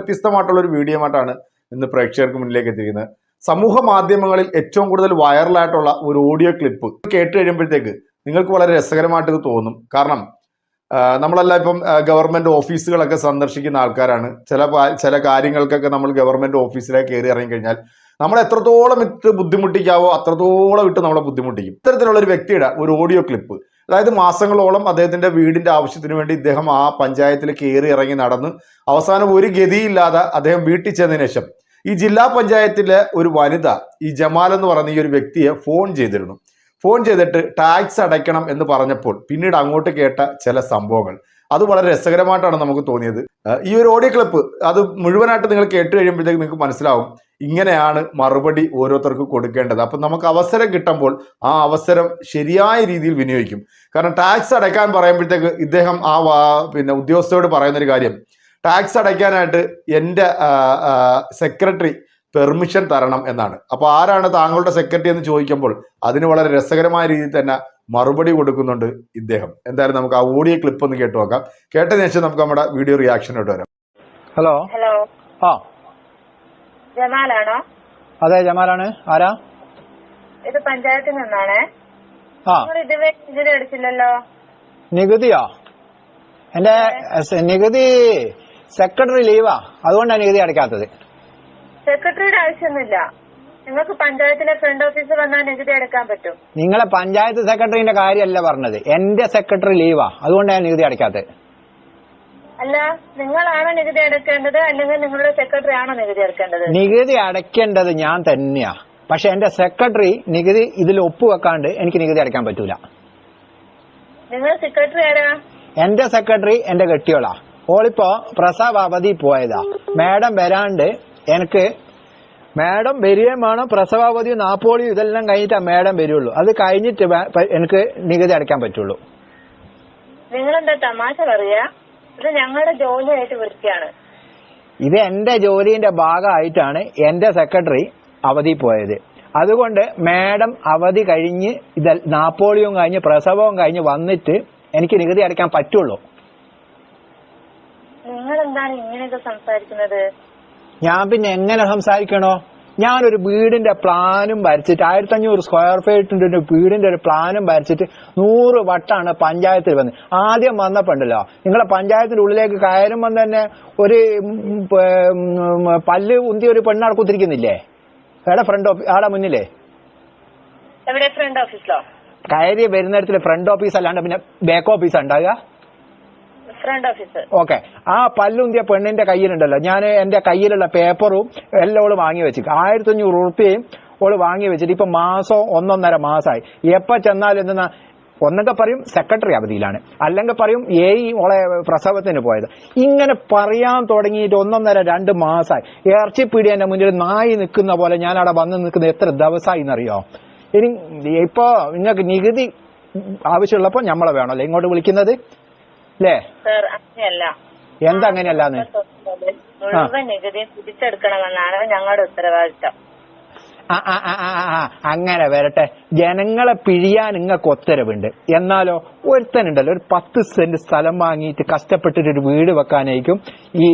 വ്യത്യസ്തമായിട്ടുള്ള ഒരു വീഡിയോ ആയിട്ടാണ് ഇന്ന് പ്രേക്ഷകർക്ക് മുന്നിലേക്ക് എത്തിക്കുന്നത്. സമൂഹ മാധ്യമങ്ങളിൽ ഏറ്റവും കൂടുതൽ വൈറലായിട്ടുള്ള ഒരു ഓഡിയോ ക്ലിപ്പ് കേട്ട് കഴിയുമ്പോഴത്തേക്ക് നിങ്ങൾക്ക് വളരെ രസകരമായിട്ട് ഇത് തോന്നും. കാരണം നമ്മളെല്ലാം ഇപ്പം ഗവൺമെന്റ് ഓഫീസുകളൊക്കെ സന്ദർശിക്കുന്ന ആൾക്കാരാണ്. ചില കാര്യങ്ങൾക്കൊക്കെ നമ്മൾ ഗവൺമെന്റ് ഓഫീസിലേക്ക് കയറി ഇറങ്ങി കഴിഞ്ഞാൽ നമ്മൾ എത്രത്തോളം ഇട്ട് ബുദ്ധിമുട്ടിക്കാവോ അത്രത്തോളം ഇട്ട് നമ്മളെ ബുദ്ധിമുട്ടിക്കും. ഇത്തരത്തിലുള്ള ഒരു വ്യക്തിയുടെ ഒരു ഓഡിയോ ക്ലിപ്പ്, അതായത് മാസങ്ങളോളം അദ്ദേഹത്തിന്റെ വീടിന്റെ ആവശ്യത്തിന് വേണ്ടി ഇദ്ദേഹം ആ പഞ്ചായത്തിൽ കയറി ഇറങ്ങി നടന്ന് അവസാനം ഒരു ഗതിയില്ലാതെ അദ്ദേഹം വീട്ടിൽ ചെന്നതിന് ശേഷം ഈ ജില്ലാ പഞ്ചായത്തിലെ ഒരു വനിത, ഈ ജമാൽ എന്ന് പറയുന്ന ഈ ഒരു വ്യക്തിയെ ഫോൺ ചെയ്തിരുന്നു. ഫോൺ ചെയ്തിട്ട് ടാക്സ് അടയ്ക്കണം എന്ന് പറഞ്ഞപ്പോൾ പിന്നീട് അങ്ങോട്ട് കേട്ട ചില സംഭവങ്ങൾ അത് വളരെ രസകരമായിട്ടാണ് നമുക്ക് തോന്നിയത്. ഈ ഒരു ഓഡിയോ ക്ലിപ്പ് അത് മുഴുവനായിട്ട് നിങ്ങൾ കേട്ട് കഴിയുമ്പോഴത്തേക്ക് നിങ്ങൾക്ക് മനസ്സിലാവും ഇങ്ങനെയാണ് മറുപടി ഓരോരുത്തർക്ക് കൊടുക്കേണ്ടത്. അപ്പം നമുക്ക് അവസരം കിട്ടുമ്പോൾ ആ അവസരം ശരിയായ രീതിയിൽ വിനിയോഗിക്കും. കാരണം ടാക്സ് അടയ്ക്കാൻ പറയുമ്പോഴത്തേക്ക് ഇദ്ദേഹം ഉദ്യോഗസ്ഥരോട് പറയുന്നൊരു കാര്യം, ടാക്സ് അടയ്ക്കാനായിട്ട് എൻ്റെ സെക്രട്ടറി പെർമിഷൻ തരണം എന്നാണ്. അപ്പോൾ ആരാണ് താങ്കളുടെ സെക്രട്ടറി എന്ന് ചോദിക്കുമ്പോൾ അതിന് വളരെ രസകരമായ രീതിയിൽ തന്നെ മറുപടി കൊടുക്കുന്നുണ്ട് ഇദ്ദേഹം. എന്തായാലും നമുക്ക് ആ ഓഡിയോ ക്ലിപ്പ് ഒന്ന് കേട്ടു നോക്കാം. കേട്ടതിന് ശേഷം നമുക്ക് നമ്മുടെ വീഡിയോ റിയാക്ഷനോട്ട് വരാം. ഹലോ ഹലോ ആ ജമാലാണോ? അതെ ജമാലാണ്. ആരാ? ഇത് പഞ്ചായത്തിൽ നിന്നാണേ. ഇതുവരെ നികുതി അടിച്ചില്ലല്ലോ. നികുതിയോ? എന്റെ നികുതി സെക്രട്ടറി ലീവാ, അതുകൊണ്ടാണ് നികുതി അടയ്ക്കാത്തത്. സെക്രട്ടറിയുടെ ആവശ്യമൊന്നുമില്ല. നിങ്ങൾക്ക് പഞ്ചായത്തിലെ ഫ്രണ്ട് ഓഫീസിൽ വന്നാൽ നികുതി അടയ്ക്കാൻ പറ്റും. നിങ്ങളെ പഞ്ചായത്ത് സെക്രട്ടറിന്റെ കാര്യമല്ല പറഞ്ഞത്, എന്റെ സെക്രട്ടറി ലീവാ, അതുകൊണ്ടാണ് നികുതി അടയ്ക്കാത്തത്. അല്ല, നിങ്ങളാണോ നികുതി അടയ്ക്കേണ്ടത് അല്ലെങ്കിൽ നിങ്ങളുടെ സെക്രട്ടറി ആണോ നികുതി അടയ്ക്കേണ്ടത്? നികുതി അടയ്ക്കേണ്ടത് ഞാൻ തന്നെയാ, പക്ഷെ എന്റെ സെക്രട്ടറി നികുതി ഇതിൽ ഒപ്പുവെക്കാണ്ട് എനിക്ക് നികുതി അടയ്ക്കാൻ പറ്റൂല. നിങ്ങളുടെ സെക്രട്ടറി ആരാ? എന്റെ സെക്രട്ടറി എന്റെ കെട്ടിയോളാ. ഓളിപ്പോ പ്രസവ അവധി പോയതാ. മാഡം വരാണ്ട് എനിക്ക് മാഡം വരികയും വേണം. പ്രസവാവധിയും നാപ്പോളിയും ഇതെല്ലാം കഴിഞ്ഞിട്ടാ മാഡം വരുള്ളൂ. അത് കഴിഞ്ഞിട്ട് എനിക്ക് നികുതി അടയ്ക്കാൻ പറ്റുള്ളൂ. നിങ്ങളെന്താ തമാശ പറയാ? ഇത് ഞങ്ങളുടെ ജോലിയായിട്ട് വിളിക്കുകയാണ്. ഇത് എന്റെ ജോലിന്റെ ഭാഗമായിട്ടാണ് എന്റെ സെക്രട്ടറി അവധി പോയത്. അതുകൊണ്ട് മാഡം അവധി കഴിഞ്ഞ് നാപ്പോളിയും കഴിഞ്ഞ് പ്രസവവും കഴിഞ്ഞ് വന്നിട്ട് എനിക്ക് നികുതി അടയ്ക്കാൻ പറ്റുള്ളൂ. നിങ്ങൾ എന്താണ് ഇങ്ങനെയൊക്കെ സംസാരിക്കുന്നത്? ഞാൻ പിന്നെ എങ്ങനെ സംസാരിക്കണോ? ഞാനൊരു വീടിന്റെ പ്ലാനും വരച്ചിട്ട് 1500 സ്ക്വയർ ഫീറ്റിന്റെ ഒരു വീടിന്റെ ഒരു പ്ലാനും വരച്ചിട്ട് 100 വട്ടാണ് പഞ്ചായത്തിൽ വന്നത്. ആദ്യം വന്നപ്പോണ്ടല്ലോ നിങ്ങളെ പഞ്ചായത്തിന്റെ ഉള്ളിലേക്ക് കയറുമ്പോൾ തന്നെ ഒരു പല്ല് ഉന്തിയ ഒരു പെണ്ണാടെ കുത്തിരിക്കുന്നില്ലേ? എവിടെ ഫ്രണ്ട് ഓഫീസ്? ആടെ മുന്നിലേ എവിടെ? ഫ്രണ്ട് ഓഫീസിലോ? കയറി വരുന്നിടത്തിൽ ഫ്രണ്ട് ഓഫീസ് അല്ലാണ്ട് പിന്നെ ബാക്ക് ഓഫീസ് ഉണ്ടാകുക? Front office. ഓക്കെ. ആ പല്ലുന്തിയ പെണ്ണിന്റെ കയ്യിലുണ്ടല്ലോ, ഞാൻ എന്റെ കയ്യിലുള്ള പേപ്പറും എല്ലാം ഓള് വാങ്ങി വെച്ചിട്ട് 1500 ഉറുപ്പികയും ഓള് വാങ്ങി വെച്ചിട്ട് ഇപ്പൊ മാസം 1.5 മാസമായി. എപ്പോ ചെന്നാലും എന്തെന്നാ ഒന്നൊക്കെ പറയും സെക്രട്ടറി അവധിയിലാണ്, അല്ലെങ്കിൽ പറയും ഓളെ പ്രസവത്തിന് പോയത്. ഇങ്ങനെ പറയാൻ തുടങ്ങിയിട്ട് 1.5-2 മാസമായി. ഇറച്ചിപ്പീടിയന്റെ മുന്നിൽ നായി നിൽക്കുന്ന പോലെ ഞാൻ അവിടെ വന്ന് നിൽക്കുന്നത് എത്ര ദിവസമായി എന്നറിയോ? ഇനി ഇപ്പോ നിങ്ങൾക്ക് നികുതി ആവശ്യമുള്ളപ്പോ നമ്മളെ വേണമല്ലോ ഇങ്ങോട്ട് വിളിക്കുന്നത് അല്ലേ? എന്താ അങ്ങനെയല്ലാന്ന്? മുഴുവൻ നികുതി തിരിച്ചെടുക്കണമെന്നാണ് ഞങ്ങളുടെ ഉത്തരവാദിത്തം. അങ്ങനെ വരട്ടെ. ജനങ്ങളെ പിഴിയാൻ നിങ്ങൾക്ക് ഉത്തരവുണ്ട്. എന്നാലോ ഒരുത്തനുണ്ടല്ലോ ഒരു 10 സെന്റ് സ്ഥലം വാങ്ങിയിട്ട് കഷ്ടപ്പെട്ടിട്ട് ഒരു വീട് വെക്കാനായിരിക്കും ഈ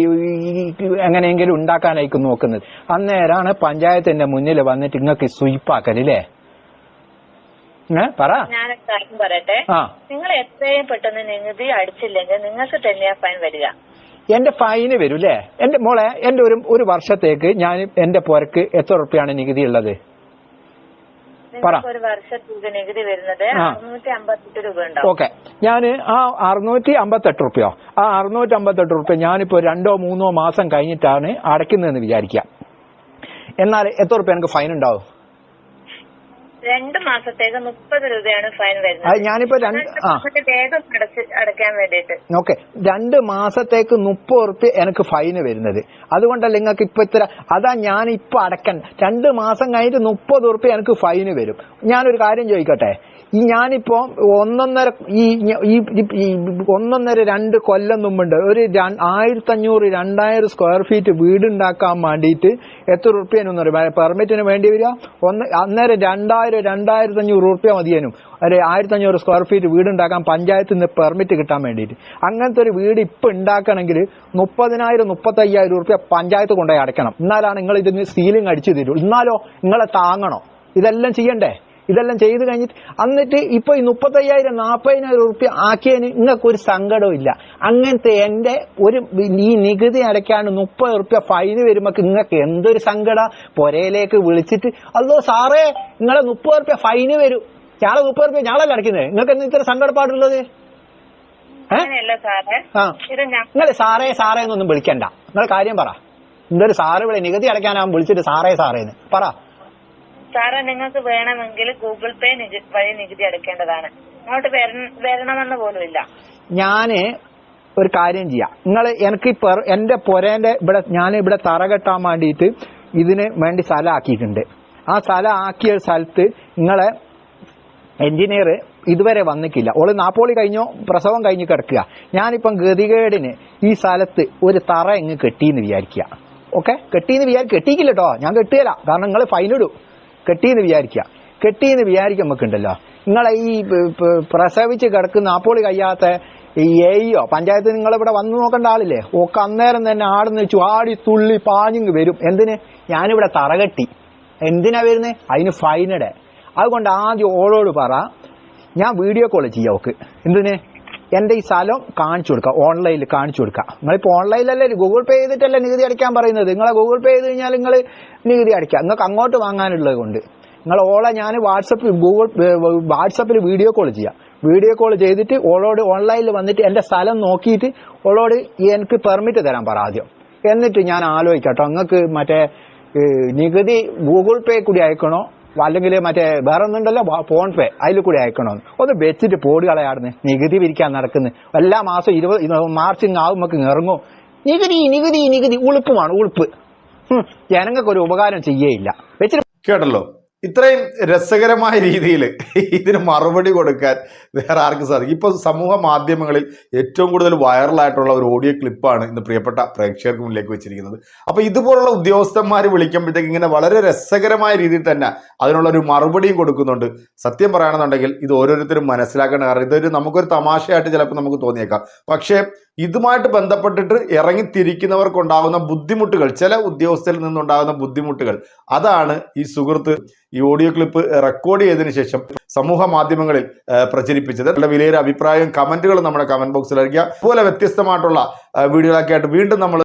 എങ്ങനെയെങ്കിലും ഉണ്ടാക്കാനായിരിക്കും നോക്കുന്നത്. അന്നേരാണ് പഞ്ചായത്തിന്റെ മുന്നിൽ വന്നിട്ട് നിങ്ങൾക്ക് സ്വീപ്പാക്കലില്ലേ? പറ. ഞാനൊരു കാര്യം പറയട്ടെ. നിങ്ങൾ എത്രയും പെട്ടെന്ന് നികുതി അടിച്ചില്ലെങ്കിൽ നിങ്ങൾക്ക് തന്നെയാ ഫൈൻ വരിക. എന്റെ ഫൈന് വരും അല്ലേ? എന്റെ മോളെ, എന്റെ ഒരു വർഷത്തേക്ക് ഞാൻ എന്റെ പുരക്ക് എത്ര ഉറുപ്പിയാണ് നികുതി ഉള്ളത്? ഒരു വർഷത്തേക്ക് നികുതി വരുന്നത് 658 രൂപ ഉണ്ടാവും. ഓക്കെ. ഞാൻ ആ 658 റുപ്യോ, ആ 658 റുപ്യ ഞാനിപ്പോ 2-3 മാസം കഴിഞ്ഞിട്ടാണ് അടയ്ക്കുന്നതെന്ന് വിചാരിക്കുക. എന്നാൽ എത്ര റുപ്യ എനിക്ക് ഫൈൻ ഉണ്ടാവും? 2 മാസത്തേക്ക് 30 രൂപയാണ് ഫൈൻ വരുന്നത്. അത് ഞാനിപ്പോ വേഗം അടയ്ക്കാൻ വേണ്ടിട്ട്. ഓക്കെ. 2 മാസത്തേക്ക് 30 ഉറുപ്യ എനിക്ക് ഫൈന് വരുന്നത്. അതുകൊണ്ടല്ല നിങ്ങൾക്ക് ഇപ്പൊ ഇത്ര. അതാ ഞാൻ ഇപ്പൊ അടക്കാൻ 2 മാസം കഴിഞ്ഞിട്ട് 30 ഉറുപ്യ എനിക്ക് ഫൈന് വരും. ഞാനൊരു കാര്യം ചോദിക്കട്ടെ, ഞാനിപ്പോ 1.5-2 കൊല്ലം മുമ്പുണ്ട് ഒരു 1500-2000 സ്ക്വയർ ഫീറ്റ് വീടുണ്ടാക്കാൻ വേണ്ടിയിട്ട് എത്ര ഉറുപ്പ്യനും പെർമിറ്റിന് വേണ്ടി വരിക? അന്നേരം 2000-2500 ഉറുപ്പ്യ മതിയേനും. ഒരു 1500 സ്ക്വയർ ഫീറ്റ് വീടുണ്ടാക്കാൻ പഞ്ചായത്തിൽ നിന്ന് പെർമിറ്റ് കിട്ടാൻ വേണ്ടിയിട്ട്. അങ്ങനത്തെ ഒരു വീട് ഇപ്പൊ ഉണ്ടാക്കണമെങ്കിൽ 30,000-35,000 രൂപ പഞ്ചായത്ത് കൊണ്ടുപോയി അടയ്ക്കണം. എന്നാലാണ് നിങ്ങൾ ഇതിന് സീലിംഗ് അടിച്ചു തരൂ. എന്നാലോ നിങ്ങളെ താങ്ങണോ? ഇതെല്ലാം ചെയ്യണ്ടേ? ഇതെല്ലാം ചെയ്ത് കഴിഞ്ഞിട്ട് എന്നിട്ട് ഇപ്പൊ ഈ 35,000-40,000 രൂപ ആക്കിയതിന് നിങ്ങൾക്ക് ഒരു സങ്കടവും ഇല്ല. അങ്ങനത്തെ എന്റെ ഒരു ഈ നികുതി അടയ്ക്കാണ്ട് 30 രൂപ ഫൈന് വരുമ്പോ നിങ്ങൾക്ക് എന്തൊരു സങ്കട? പൊരയിലേക്ക് വിളിച്ചിട്ട് അല്ലോ സാറേ നിങ്ങളെ 30 രൂപ ഫൈന് വരും, ഞങ്ങളെ 30 രൂപ ഞങ്ങളല്ല അടയ്ക്കുന്നത്, നിങ്ങൾക്ക് എന്താ ഇത്ര സങ്കടപ്പാടുള്ളത്? നിങ്ങൾ സാറേ സാറേ എന്നൊന്നും വിളിക്കണ്ട. നിങ്ങൾ കാര്യം പറ. എന്തൊരു സാറ് ഇവിടെ നികുതി അടയ്ക്കാനാവും വിളിച്ചിട്ട് സാറേ സാറേന്ന് പറ. സാറേ നിങ്ങൾക്ക് വേണമെങ്കിൽ ഗൂഗിൾ പേ വഴി നികുതി അടയ്ക്കേണ്ടതാണ്. അങ്ങോട്ട് വരണമെന്ന് പോലും ഇല്ല. ഞാന് ഒരു കാര്യം ചെയ്യാം. നിങ്ങൾ എനിക്ക് എന്റെ പൊരേന്റെ ഇവിടെ ഞാൻ ഇവിടെ തറ കെട്ടാൻ വേണ്ടിയിട്ട് ഇതിന് വേണ്ടി സ്ഥലം ആക്കിയിട്ടുണ്ട്. ആ സ്ഥലം ആക്കിയ സ്ഥലത്ത് നിങ്ങളെ എഞ്ചിനീയർ ഇതുവരെ വന്നിട്ടില്ല. ഓള് നാപ്പോളി കഴിഞ്ഞോ പ്രസവം കഴിഞ്ഞ് കിടക്കുക. ഞാനിപ്പം ഗതികേടിന് ഈ സ്ഥലത്ത് ഒരു തറ ഇങ്ങ് കെട്ടിന്ന് വിചാരിക്കുക. ഓക്കെ, കെട്ടിന്ന് കെട്ടിക്കില്ല കേട്ടോ, ഞാൻ കെട്ടുകയില്ല, കാരണം നിങ്ങൾ ഫൈനിടും. കെട്ടിന്ന് വിചാരിക്കുമ്പോണ്ടല്ലോ നിങ്ങളെ ഈ പ്രസവിച്ച് കിടക്കുന്ന നാപ്പോളി കഴിയാത്ത ഈ എയോ പഞ്ചായത്ത് നിങ്ങളിവിടെ വന്നു നോക്കേണ്ട ആളില്ലേ, ഒക്കെ അന്നേരം തന്നെ ആടുന്ന് ചാടി തുള്ളി പാഞ്ഞിങ് വരും. എന്തിന്? ഞാനിവിടെ തറ കെട്ടി. എന്തിനാ വരുന്നത്? അതിന് ഫൈനിടെ. അതുകൊണ്ട് ആദ്യം ഓളോട് പറ, ഞാൻ വീഡിയോ കോൾ ചെയ്യാം ഓക്ക്. എന്തിന്? എന്റെ ഈ സ്ഥലം കാണിച്ചു കൊടുക്കുക, ഓൺലൈനിൽ കാണിച്ചു കൊടുക്കുക. നിങ്ങളിപ്പോ ഓൺലൈനിലല്ലേ ഗൂഗിൾ പേ ചെയ്തിട്ടല്ലേ നികുതി അടയ്ക്കാൻ പറയുന്നത്. നിങ്ങളെ ഗൂഗിൾ പേ ചെയ്ത് കഴിഞ്ഞാൽ നിങ്ങൾ നികുതി അടയ്ക്കുക. നിങ്ങൾക്ക് അങ്ങോട്ട് വാങ്ങാനുള്ളത് കൊണ്ട് നിങ്ങൾ ഓളെ ഞാൻ വാട്സപ്പിൽ വീഡിയോ കോൾ ചെയ്യാം. വീഡിയോ കോൾ ചെയ്തിട്ട് ഓളോട് ഓൺലൈനിൽ വന്നിട്ട് എന്റെ സ്ഥലം നോക്കിയിട്ട് ഓളോട് എനിക്ക് പെർമിറ്റ് തരാൻ പറ ആദ്യം. എന്നിട്ട് ഞാൻ ആലോചിക്കട്ടോ നിങ്ങൾക്ക് മറ്റേ നികുതി ഗൂഗിൾ പേ കൂടി അയക്കണോ അല്ലെങ്കിൽ മറ്റേ വേറെ ഒന്നുണ്ടല്ലോ ഫോൺ പേ അതിൽ കൂടി അയക്കണോന്ന് ഒന്ന് വെച്ചിട്ട് പോടി കളയാടുന്ന്. നികുതി പിരിക്കാൻ നടക്കുന്നു എല്ലാ മാസം 20 മാർച്ച് ആവുമ്പോ ഇറങ്ങും. നികുതി ഉളുപ്പുമാണ് ഉളുപ്പ്. ജനങ്ങൾക്ക് ഒരു ഉപകാരം ചെയ്യേയില്ല. വെച്ചിട്ട് കേട്ടല്ലോ, ഇത്രയും രസകരമായ രീതിയിൽ ഇതിന് മറുപടി കൊടുക്കാൻ വേറെ ആർക്കും സാധിക്കും. ഇപ്പോൾ സമൂഹ മാധ്യമങ്ങളിൽ ഏറ്റവും കൂടുതൽ വൈറലായിട്ടുള്ള ഒരു ഓഡിയോ ക്ലിപ്പാണ് ഇന്ന് പ്രിയപ്പെട്ട പ്രേക്ഷകർക്ക് മുന്നിലേക്ക് വെച്ചിരിക്കുന്നത്. അപ്പോൾ ഇതുപോലുള്ള ഉദ്യോഗസ്ഥന്മാർ വിളിക്കുമ്പോഴത്തേക്ക് ഇങ്ങനെ വളരെ രസകരമായ രീതിയിൽ തന്നെ അതിനുള്ള ഒരു മറുപടിയും കൊടുക്കുന്നുണ്ട്. സത്യം പറയുകയാണെന്നുണ്ടെങ്കിൽ ഇത് ഓരോരുത്തരും മനസ്സിലാക്കേണ്ട, കാരണം ഇതൊരു നമുക്കൊരു തമാശയായിട്ട് ചിലപ്പോൾ നമുക്ക് തോന്നിയേക്കാം. പക്ഷേ ഇതുമായിട്ട് ബന്ധപ്പെട്ടിട്ട് ഇറങ്ങിത്തിരിക്കുന്നവർക്കുണ്ടാകുന്ന ബുദ്ധിമുട്ടുകൾ, ചില ഉദ്യോഗസ്ഥരിൽ നിന്നുണ്ടാകുന്ന ബുദ്ധിമുട്ടുകൾ, അതാണ് ഈ സുഹൃത്ത് ഈ ഓഡിയോ ക്ലിപ്പ് റെക്കോർഡ് ചെയ്തതിനു ശേഷം സമൂഹ മാധ്യമങ്ങളിൽ പ്രചരിപ്പിച്ചത്. വിലയേറിയ അഭിപ്രായവും കമന്റുകളും നമ്മുടെ കമന്റ് ബോക്സിൽ അറിയിക്കുക. അതുപോലെ വ്യത്യസ്തമായിട്ടുള്ള വീഡിയോകളൊക്കെ ആയിട്ട് വീണ്ടും നമ്മൾ